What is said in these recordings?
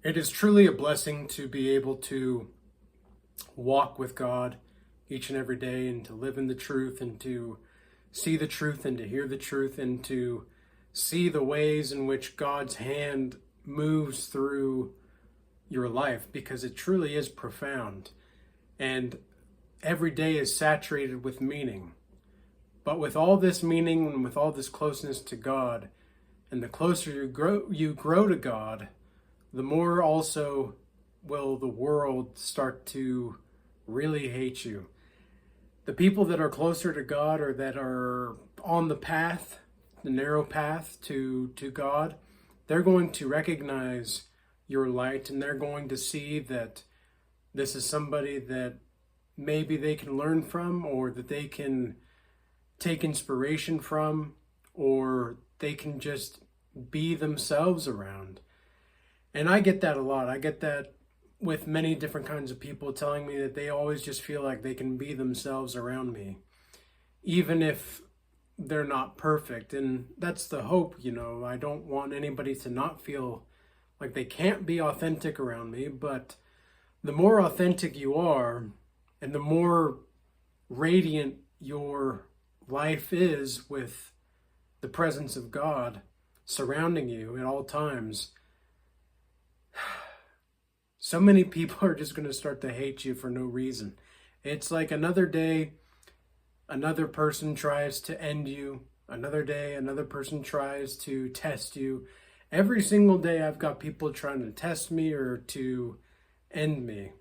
It is truly a blessing to be able to walk with God each and every day and to live in the truth and to see the truth and to hear the truth and to see the ways in which God's hand moves through your life, because it truly is profound. And every day is saturated with meaning. But with all this meaning and with all this closeness to God, and the closer you grow to God, the more also will the world start to really hate you. The people that are closer to God, or that are on the path, the narrow path to God, they're going to recognize your light, and they're going to see that this is somebody that maybe they can learn from, or that they can take inspiration from, or they can just be themselves around. And I get that a lot. I get that with many different kinds of people telling me that they always just feel like they can be themselves around me, even if they're not perfect. And that's the hope, I don't want anybody to not feel like they can't be authentic around me. But the more authentic you are, and the more radiant your life is with the presence of God surrounding you at all times, so many people are just going to start to hate you for no reason. It's like another day, another person tries to end you. Another day, another person tries to test you. Every single day, I've got people trying to test me or to end me.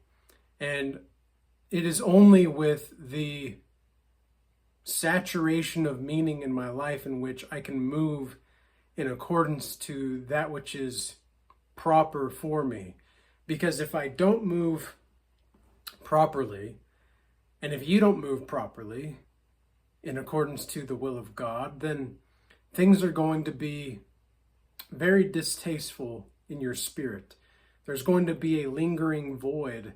And it is only with the saturation of meaning in my life in which I can move in accordance to that which is proper for me. Because if I don't move properly, and if you don't move properly in accordance to the will of God, then things are going to be very distasteful in your spirit. There's going to be a lingering void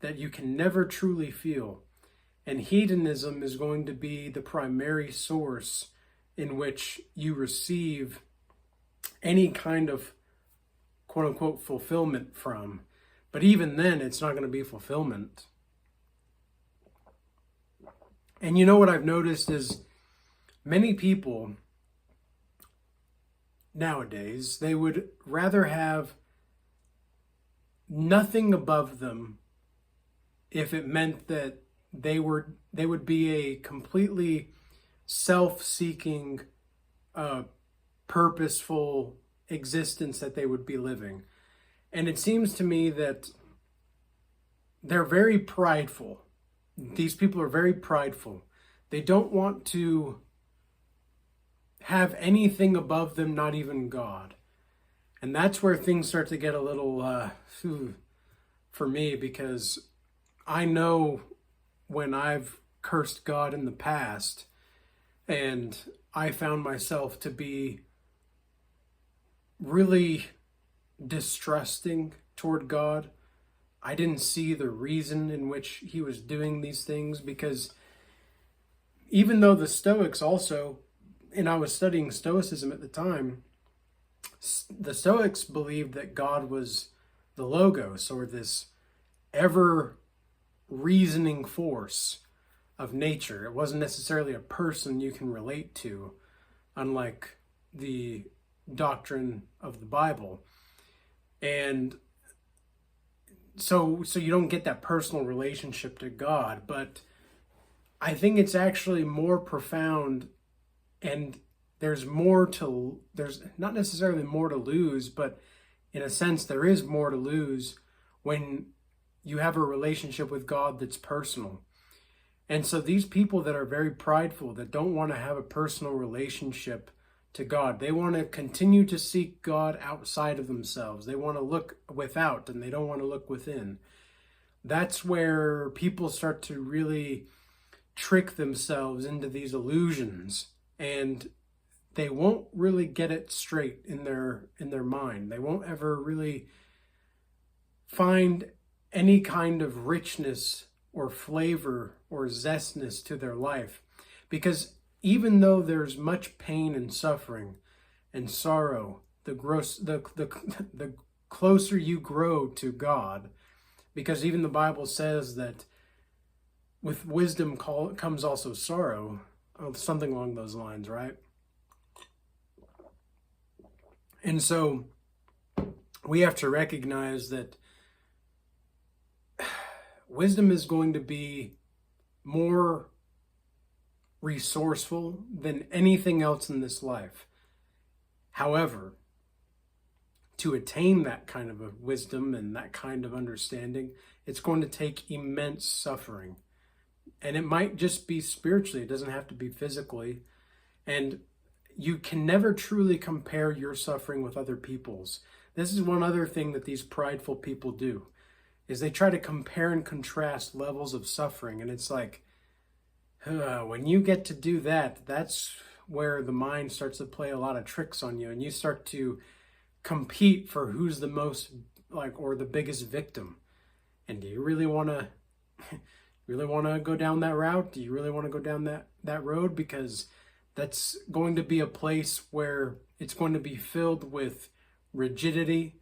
that you can never truly feel. And hedonism is going to be the primary source in which you receive any kind of quote unquote fulfillment from. But even then, it's not going to be fulfillment. And you know what I've noticed is many people nowadays, they would rather have nothing above them if it meant that they would be a completely self-seeking, purposeful existence that they would be living. And it seems to me that they're very prideful. These people are very prideful. They don't want to have anything above them, not even God. And that's where things start to get a little, for me, because I know when I've cursed God in the past, and I found myself to be really distrusting toward God. I didn't see the reason in which he was doing these things, because even though the Stoics also, and I was studying Stoicism at the time, the Stoics believed that God was the Logos, or this ever reasoning force of nature. It wasn't necessarily a person you can relate to, unlike the doctrine of the Bible. And so you don't get that personal relationship to God. But I think it's actually more profound, and there's not necessarily more to lose, but in a sense there is more to lose when you have a relationship with God that's personal. And so these people that are very prideful, that don't want to have a personal relationship to God, they want to continue to seek God outside of themselves. They want to look without, and they don't want to look within. That's where people start to really trick themselves into these illusions, and they won't really get it straight in their mind. They won't ever really find any kind of richness or flavor or zestness to their life, because even though there's much pain and suffering and sorrow, the closer you grow to God, because even the Bible says that with wisdom comes also sorrow, something along those lines, right? And so we have to recognize that wisdom is going to be more resourceful than anything else in this life. However, to attain that kind of a wisdom and that kind of understanding, it's going to take immense suffering. And it might just be spiritually, it doesn't have to be physically. And you can never truly compare your suffering with other people's. This is one other thing that these prideful people do, is they try to compare and contrast levels of suffering. And it's like, when you get to do that, that's where the mind starts to play a lot of tricks on you, and you start to compete for who's the most or the biggest victim. And do you really want to go down that route? Do you really want to go down that road? Because that's going to be a place where it's going to be filled with rigidity,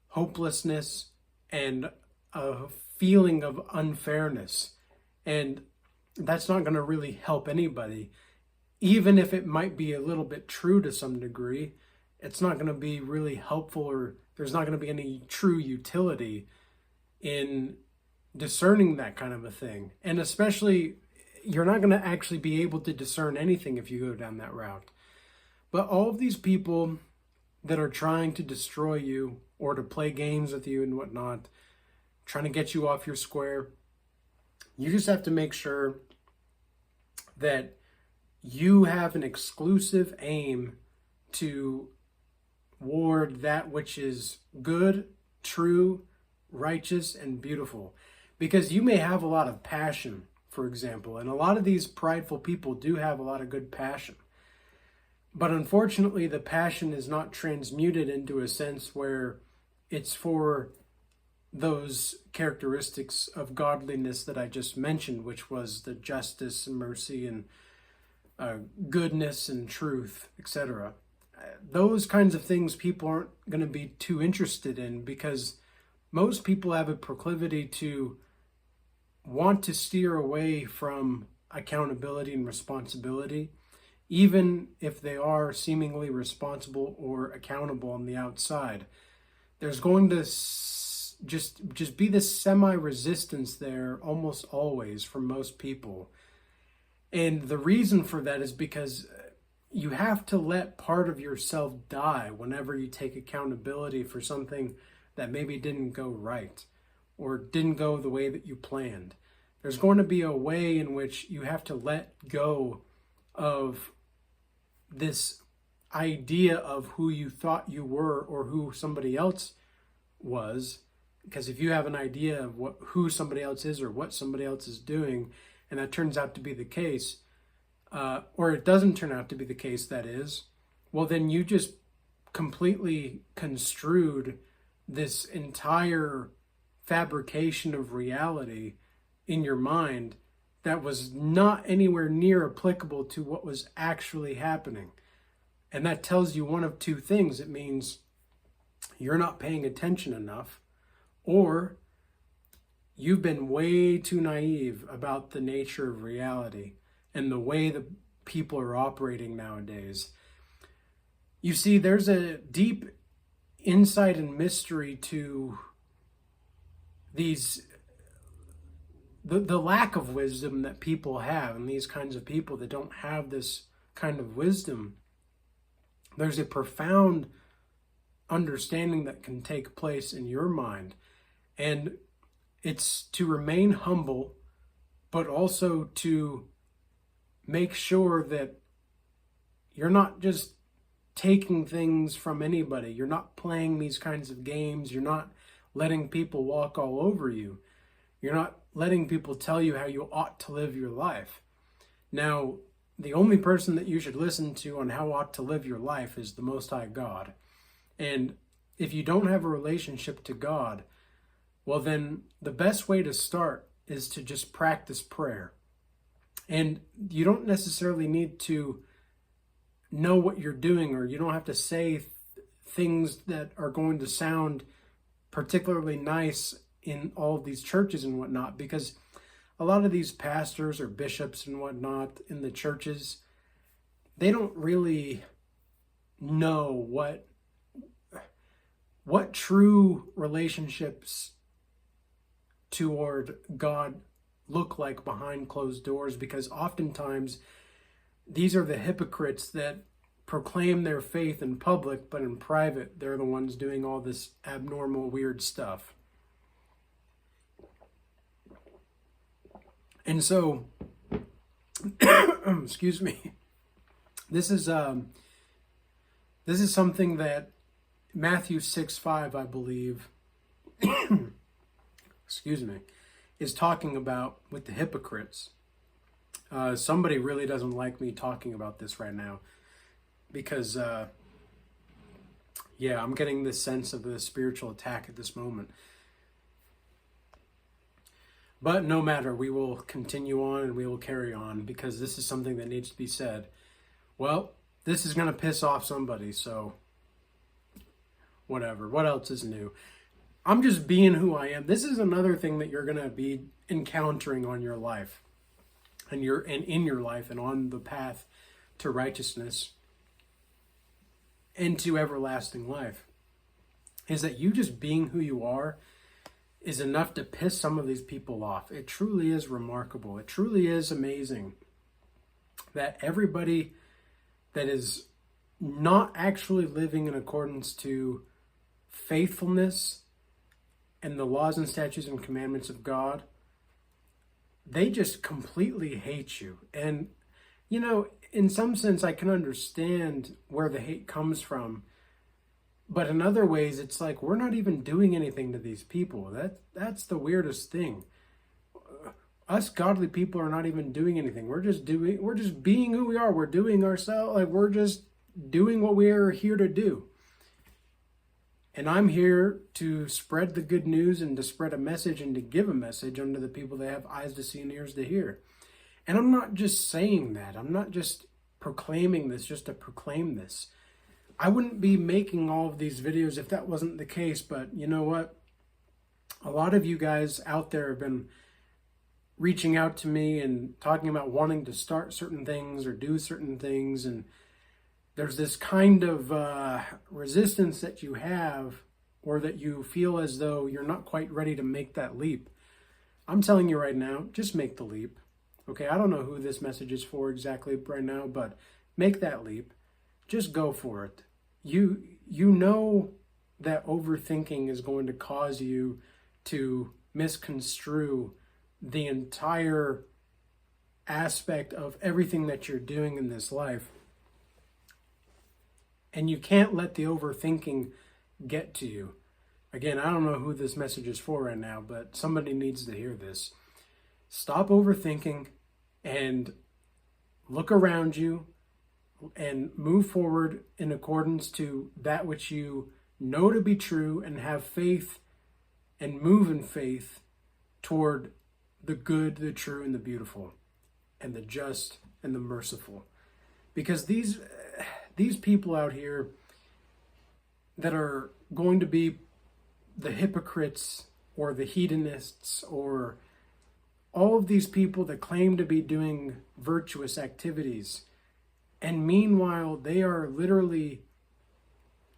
hopelessness, and a feeling of unfairness. And that's not going to really help anybody. Even if it might be a little bit true to some degree, it's not going to be really helpful, or there's not going to be any true utility in discerning that kind of a thing. And especially, you're not going to actually be able to discern anything if you go down that route. But all of these people that are trying to destroy you or to play games with you and whatnot, trying to get you off your square, you just have to make sure that you have an exclusive aim toward that which is good, true, righteous, and beautiful. Because you may have a lot of passion, for example, and a lot of these prideful people do have a lot of good passion. But unfortunately, the passion is not transmuted into a sense where it's for those characteristics of godliness that I just mentioned, which was the justice and mercy and goodness and truth, etc. Those kinds of things people aren't going to be too interested in, because most people have a proclivity to want to steer away from accountability and responsibility, even if they are seemingly responsible or accountable on the outside. There's going to just be this semi-resistance there almost always from most people. And the reason for that is because you have to let part of yourself die whenever you take accountability for something that maybe didn't go right or didn't go the way that you planned. There's going to be a way in which you have to let go of this idea of who you thought you were or who somebody else was. Because if you have an idea of who somebody else is or what somebody else is doing, and that turns out to be the case, or it doesn't turn out to be the case, that is, well, then you just completely construed this entire fabrication of reality in your mind that was not anywhere near applicable to what was actually happening. And that tells you one of two things. It means you're not paying attention enough, or you've been way too naive about the nature of reality and the way that people are operating nowadays. You see, there's a deep insight and mystery to the lack of wisdom that people have, and these kinds of people that don't have this kind of wisdom. There's a profound understanding that can take place in your mind, and it's to remain humble, but also to make sure that you're not just taking things from anybody. You're not playing these kinds of games. You're not letting people walk all over you. You're not letting people tell you how you ought to live your life. Now, the only person that you should listen to on how ought to live your life is the Most High God. And if you don't have a relationship to God, well, then the best way to start is to just practice prayer. And you don't necessarily need to know what you're doing, or you don't have to say things that are going to sound particularly nice in all of these churches and whatnot, because a lot of these pastors or bishops and whatnot in the churches, they don't really know what true relationships toward God look like behind closed doors, because oftentimes these are the hypocrites that proclaim their faith in public, but in private, they're the ones doing all this abnormal, weird stuff. And so, excuse me, this is something that Matthew 6:5, I believe, excuse me, is talking about with the hypocrites. Somebody really doesn't like me talking about this right now, because, I'm getting this sense of a spiritual attack at this moment. But no matter, we will continue on and we will carry on, because this is something that needs to be said. Well, this is going to piss off somebody, so whatever. What else is new? I'm just being who I am. This is another thing that you're going to be encountering on your life, and in your life, and on the path to righteousness and to everlasting life, is that you just being who you are is enough to piss some of these people off. It truly is remarkable. It truly is amazing that everybody that is not actually living in accordance to faithfulness and the laws and statutes and commandments of God, they just completely hate you. And, in some sense, I can understand where the hate comes from. But in other ways, it's like, we're not even doing anything to these people. That's the weirdest thing. Us godly people are not even doing anything. We're just being who we are. We're doing ourselves. Like, we're just doing what we are here to do. And I'm here to spread the good news and to spread a message and to give a message unto the people that have eyes to see and ears to hear. And I'm not just saying that. I'm not just proclaiming this just to proclaim this. I wouldn't be making all of these videos if that wasn't the case, but you know what? A lot of you guys out there have been reaching out to me and talking about wanting to start certain things or do certain things, and there's this kind of resistance that you have, or that you feel as though you're not quite ready to make that leap. I'm telling you right now, just make the leap. Okay, I don't know who this message is for exactly right now, but make that leap. Just go for it. You know that overthinking is going to cause you to misconstrue the entire aspect of everything that you're doing in this life. And you can't let the overthinking get to you. Again, I don't know who this message is for right now, but somebody needs to hear this. Stop overthinking and look around you and move forward in accordance to that which you know to be true, and have faith and move in faith toward the good, the true, and the beautiful, and the just and the merciful. Because these people out here that are going to be the hypocrites or the hedonists, or all of these people that claim to be doing virtuous activities, and meanwhile they are literally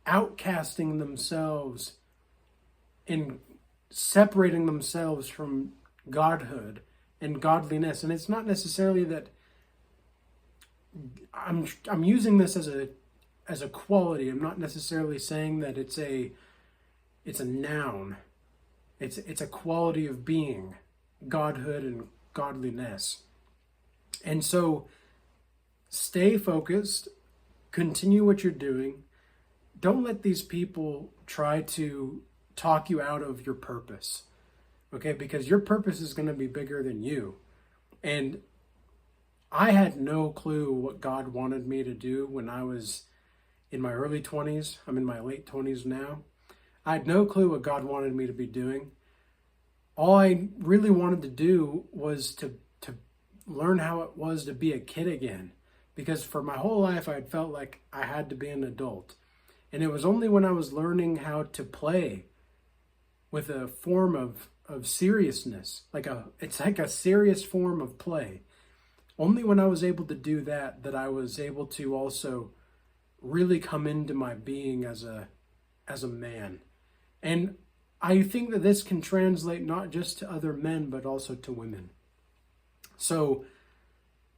outcasting themselves and separating themselves from godhood and godliness. And it's not necessarily that I'm using this as a quality. I'm not necessarily saying that it's a noun. It's a quality of being, godhood and godliness. And so stay focused, continue what you're doing. Don't let these people try to talk you out of your purpose. Okay? Because your purpose is going to be bigger than you. And I had no clue what God wanted me to do when I was in my early 20s. I'm in my late 20s now. I had no clue what God wanted me to be doing. All I really wanted to do was to learn how it was to be a kid again. Because for my whole life, I had felt like I had to be an adult. And it was only when I was learning how to play with a form of seriousness, it's like a serious form of play. Only when I was able to do that, that I was able to also really come into my being as a man. And I think that this can translate not just to other men, but also to women. So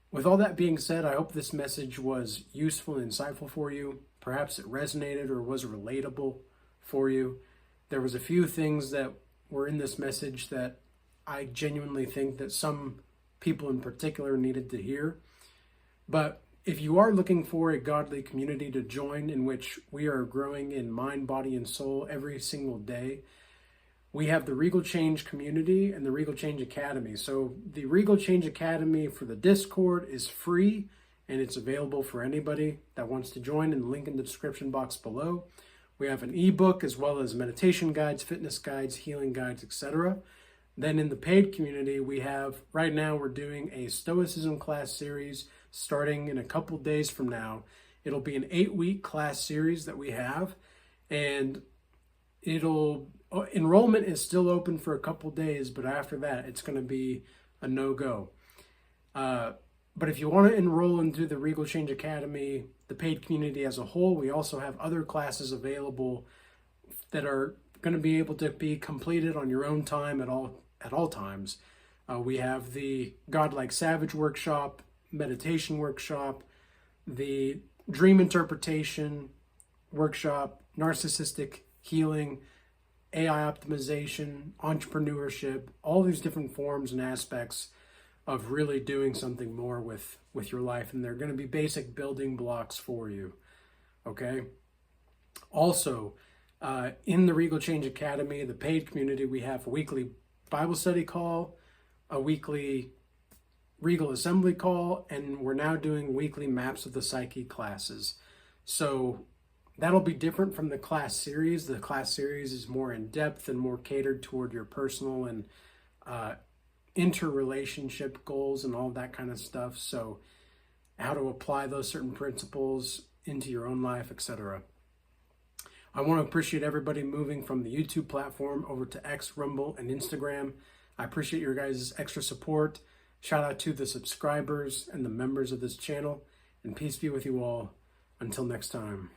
with all that being said, I hope this message was useful and insightful for you. Perhaps it resonated or was relatable for you. There was a few things that were in this message that I genuinely think that some people in particular needed to hear. But if you are looking for a godly community to join in which we are growing in mind, body, and soul every single day, we have the Regal Change community and the Regal Change Academy. So the Regal Change Academy for the Discord is free, and it's available for anybody that wants to join, and the link in the description box below. We have an ebook as well as meditation guides, fitness guides, healing guides, etc. Then in the paid community, we have, right now we're doing a Stoicism class series starting in a couple days from now. It'll be an 8-week class series that we have, and enrollment is still open for a couple days, but after that, it's going to be a no-go. But if you want to enroll into the Regal Change Academy, the paid community as a whole, we also have other classes available that are going to be able to be completed on your own time at all times. We have the Godlike Savage workshop, meditation workshop, the dream interpretation workshop, narcissistic healing, AI optimization, entrepreneurship, all these different forms and aspects of really doing something more with your life. And they're going to be basic building blocks for you. Okay. Also, in the Regal Change Academy, the paid community, we have a weekly Bible study call, a weekly Regal Assembly call, and we're now doing weekly Maps of the Psyche classes. So that'll be different from the class series. The class series is more in depth and more catered toward your personal and interrelationship goals and all that kind of stuff. So how to apply those certain principles into your own life, etc. I want to appreciate everybody moving from the YouTube platform over to X, Rumble, and Instagram. I appreciate your guys' extra support. Shout out to the subscribers and the members of this channel, and peace be with you all. Until next time.